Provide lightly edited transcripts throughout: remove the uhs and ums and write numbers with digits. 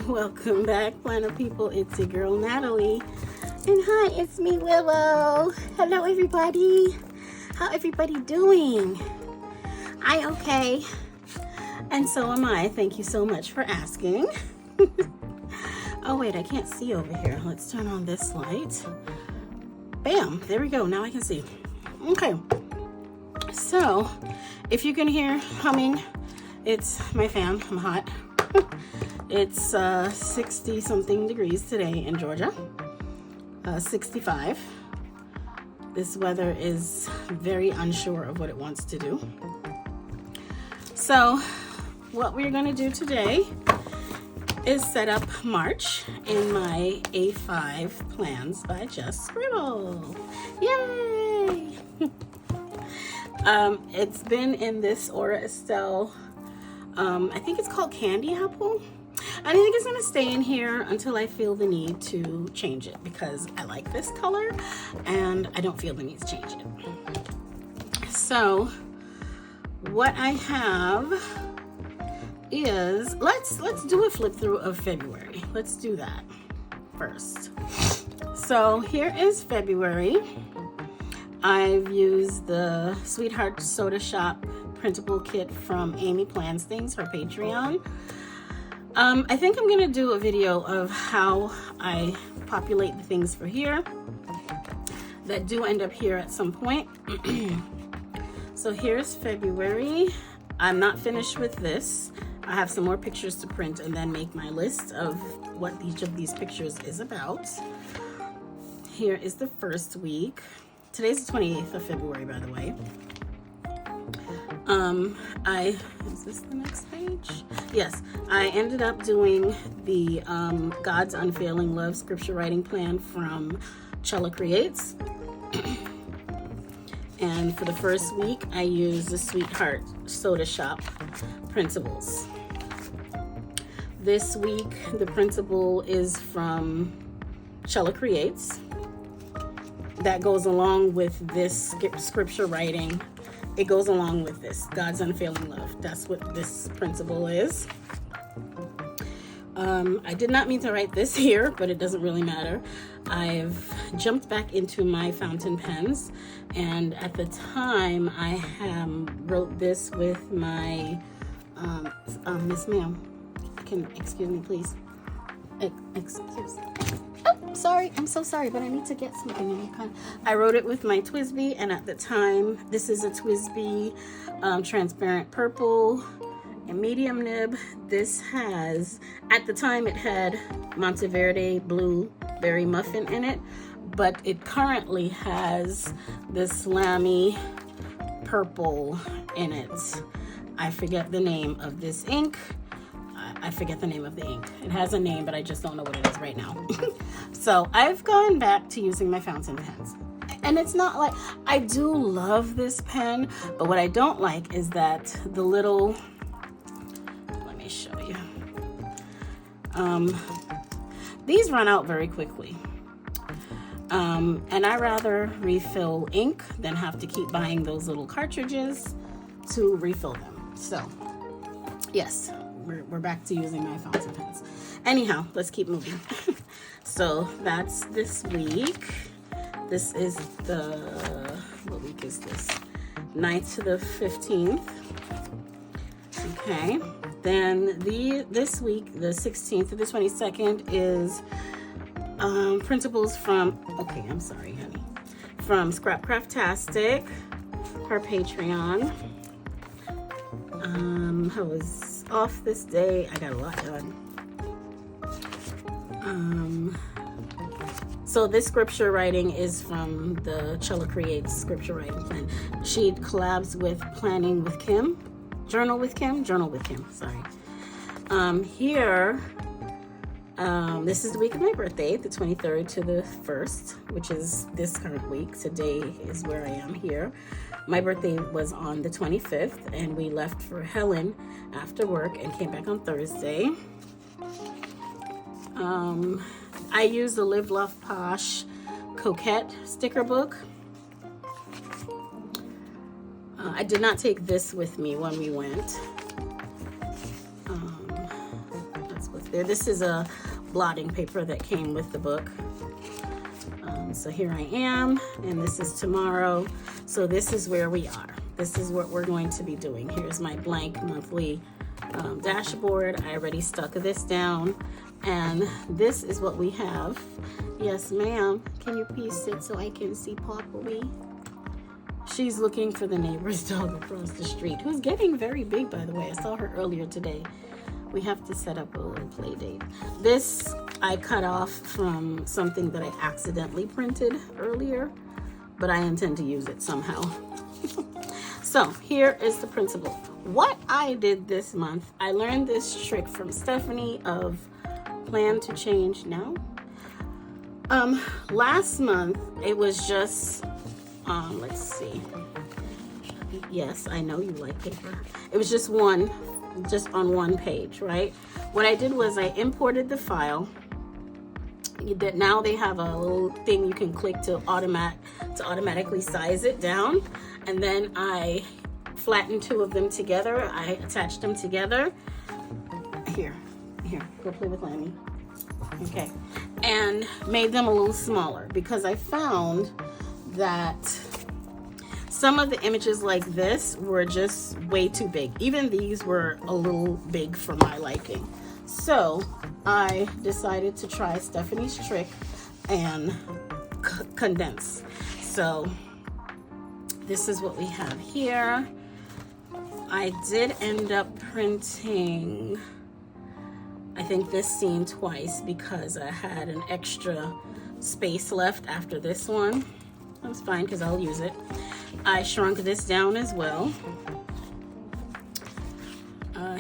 Welcome back, Planner people. It's your girl Natalie, and hi, it's me, Willow. Hello, everybody. How everybody doing? I okay, and so am I. Thank you so much for asking. Oh wait, I can't see over here. Let's turn on this light. Bam! There we go. Now I can see. Okay. So, if you can hear humming, it's my fan. I'm hot. It's 60 something degrees today in Georgia, 65. This weather is very unsure of what it wants to do. So what we're going to do today is set up March in my A5 plans by Just Scribble. Yay! It's been in this Aura Estelle, I think it's called Candy Apple. I think it's going to stay in here until I feel the need to change it because I like this color and I don't feel the need to change it. So what I have is, let's do a flip through of February. Let's do that first. So here is February. I've used the Sweetheart Soda Shop printable kit from Amy Plans Things, her Patreon. I think I'm gonna do a video of how I populate the things for here that do end up here at some point. So here's February. I'm not finished with this. I have some more pictures to print and then make my list of what each of these pictures is about. Here is the first week. Today's the 28th of February, by the way. Is this the next page? Yes, I ended up doing the God's Unfailing Love scripture writing plan from Chella Creates. And for the first week, I used the Sweetheart Soda Shop principles. This week, the principle is from Chella Creates. That goes along with this scripture writing. It goes along with this, God's Unfailing Love. That's what this principle is. I did not mean to write this here, but it doesn't really matter. I've jumped back into my fountain pens, and at the time I wrote this with my, Miss Ma'am, can excuse me please. Excuse me. Oh, sorry, I'm so sorry, but I need to get something in here. I wrote it with my TWSBI, and at the time, this is a TWSBI transparent purple and medium nib. This has, at the time it had Monteverde blueberry muffin in it, but it currently has the Slammy purple in it. I forget the name of this ink. I forget the name of the ink. It has a name, but I just don't know what it is right now. So I've gone back to using my fountain pens. And it's not like, I do love this pen, but what I don't like is that the little, let me show you. These run out very quickly. And I rather refill ink than have to keep buying those little cartridges to refill them. So, yes. We're back to using my fountain pens. Anyhow, let's keep moving. So that's this week. This is what week is this? 9th to the 15th. Okay. Then this week, the 16th to the 22nd is principles from, okay, I'm sorry, honey. From Scrapcraftastic, her Patreon. I was off this day. I got a lot done. So this scripture writing is from the Chella Creates scripture writing plan. She collabs with Planning with Kim, Journal with Kim, sorry. Here, this is the week of my birthday, the 23rd to the 1st, which is this current week. Today is where I am here. My birthday was on the 25th, and we left for Helen after work and came back on Thursday. I used the Live Love Posh Coquette sticker book. I did not take this with me when we went. That's what's there. This is a blotting paper that came with the book. So here I am, and this is tomorrow. So this is where we are. This is what we're going to be doing. Here's my blank monthly dashboard. I already stuck this down, and this is what we have. Yes, ma'am. Can you please sit so I can see Poppy? She's looking for the neighbor's dog across the street, who's getting very big, by the way. I saw her earlier today. We have to set up a little play date. This I cut off from something that I accidentally printed earlier, but I intend to use it somehow. So here is the principle. What I did this month, I learned this trick from Stephanie of Plan to Change Now. Last month, it was just, let's see. Yes, I know you like paper. It was just on one page, right? What I did was I imported the file. Now they have a little thing you can click to automatically size it down, and then I flattened two of them together. I attached them together. Here, go play with Lammy. Okay, and made them a little smaller because I found that some of the images like this were just way too big. Even these were a little big for my liking. So I decided to try Stephanie's trick and condense. So this is what we have here. I did end up printing, I think, this scene twice because I had an extra space left after this one. That's fine because I'll use it. I shrunk this down as well.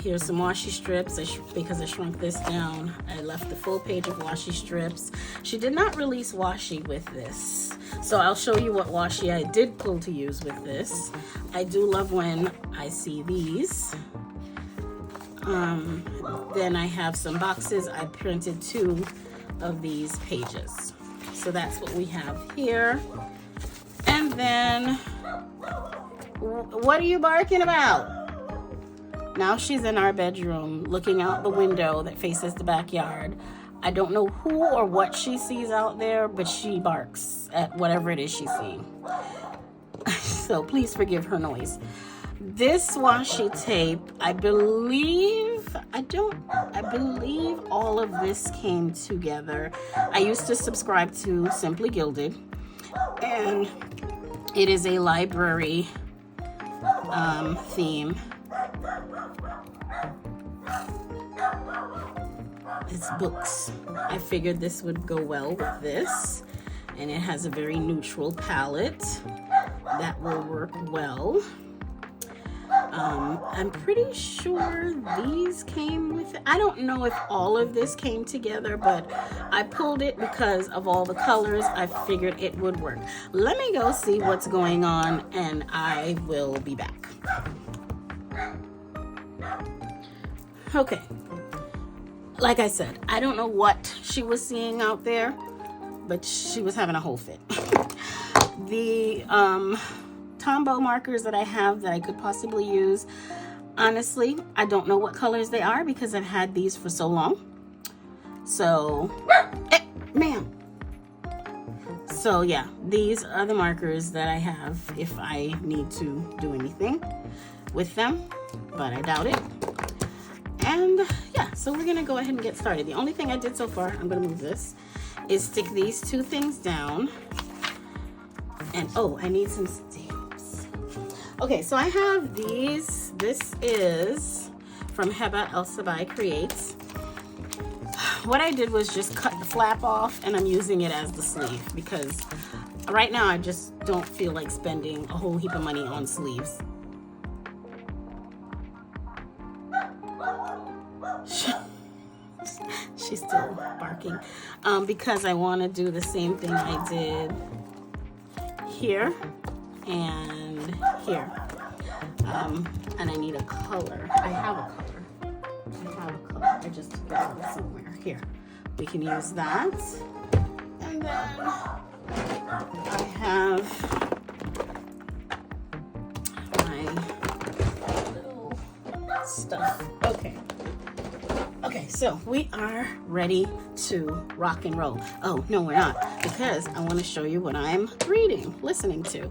Here's some washi strips because I shrunk this down. I left the full page of washi strips. She did not release washi with this, so I'll show you what washi I did pull to use with this. I do love when I see these. Then I have some boxes. I printed 2 of these pages. So that's what we have here. And then, what are you barking about? Now she's in our bedroom looking out the window that faces the backyard. I don't know who or what she sees out there, but she barks at whatever it is she's seeing. So please forgive her noise. This washi tape, I believe all of this came together. I used to subscribe to Simply Gilded, and it is a library theme. It's books. I figured this would go well with this, and it has a very neutral palette that will work well. I'm pretty sure these came with it. I don't know if all of this came together, but I pulled it because of all the colors. I figured it would work. Let me go see what's going on, and I will be back. Okay. Like I said, I don't know what she was seeing out there, but she was having a whole fit. The Tombow markers that I have that I could possibly use, honestly, I don't know what colors they are because I've had these for so long. So, ma'am. So yeah, these are the markers that I have if I need to do anything with them, but I doubt it. And yeah, so we're gonna go ahead and get started. The only thing I did so far, I'm gonna move this, is stick these 2 things down. And oh, I need some stamps. Okay, so I have these. This is from Heba El Sabai Creates. What I did was just cut the flap off, and I'm using it as the sleeve because right now I just don't feel like spending a whole heap of money on sleeves. She's still barking because I want to do the same thing I did here and here, and I need a color. I have a color. I just took it out somewhere. Here, we can use that, and then I have my little stuff. Okay. Okay, so we are ready to rock and roll. Oh, no, we're not, because I want to show you what I'm listening to.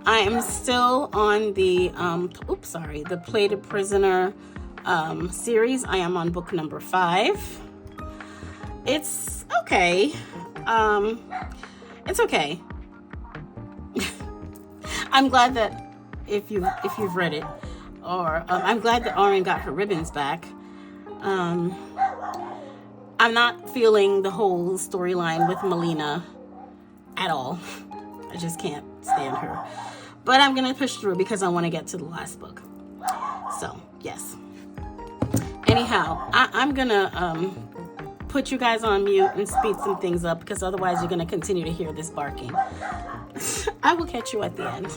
I am still on the, the Plated Prisoner series. I am on book number 5. It's okay. It's okay. I'm glad that if you've read it, or I'm glad that Auren got her ribbons back. I'm not feeling the whole storyline with Melina at all. I just can't stand her. But I'm going to push through because I want to get to the last book. So, yes. Anyhow, I'm going to put you guys on mute and speed some things up, because otherwise you're going to continue to hear this barking. I will catch you at the end.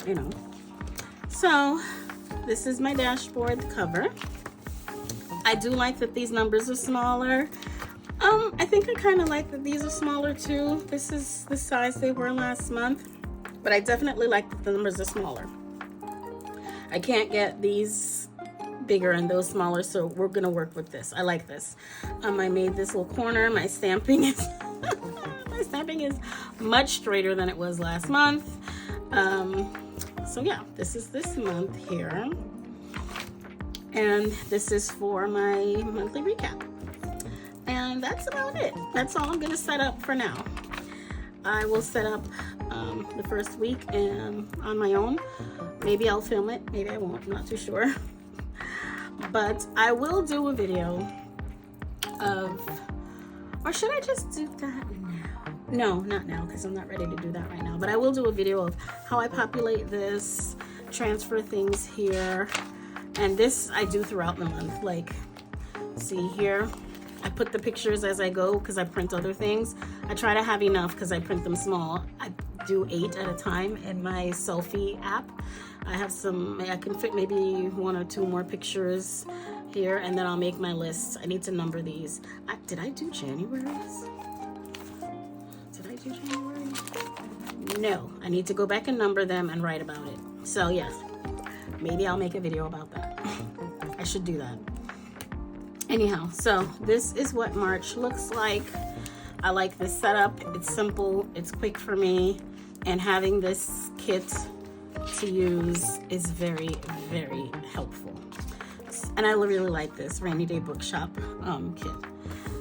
you know. So this is my dashboard cover. I do like that these numbers are smaller. I think I kind of like that these are smaller too. This is the size they were last month, but I definitely like that the numbers are smaller. I can't get these bigger and those smaller, so we're gonna work with this. I like this. I made this little corner. My stamping is my stamping is much straighter than it was last month. So yeah, this is this month here, and this is for my monthly recap. And that's about it. That's all I'm gonna set up for now. I will set up the first week on my own. Maybe I'll film it, maybe I won't, I'm not too sure. But I will do a video of, or should I just do that now? No, not now, because I'm not ready to do that right now. But I will do a video of how I populate this, transfer things here. And this I do throughout the month. Like, see here, I put the pictures as I go because I print other things. I try to have enough because I print them small. I do 8 at a time in my selfie app. I have some, I can fit maybe 1 or 2 more pictures here, and then I'll make my list. I need to number these. Did I do January's? Did I do January? No, I need to go back and number them and write about it. So yes, maybe I'll make a video about that. I should do that. Anyhow, so this is what March looks like. I like this setup. It's simple, it's quick for me, and having this kit to use is very, very helpful. And I really like this Rainy Day Bookshop kit.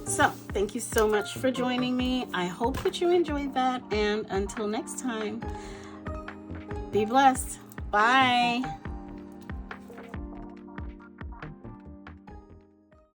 So thank you so much for joining me. I hope that you enjoyed that, and until next time, be blessed. Bye.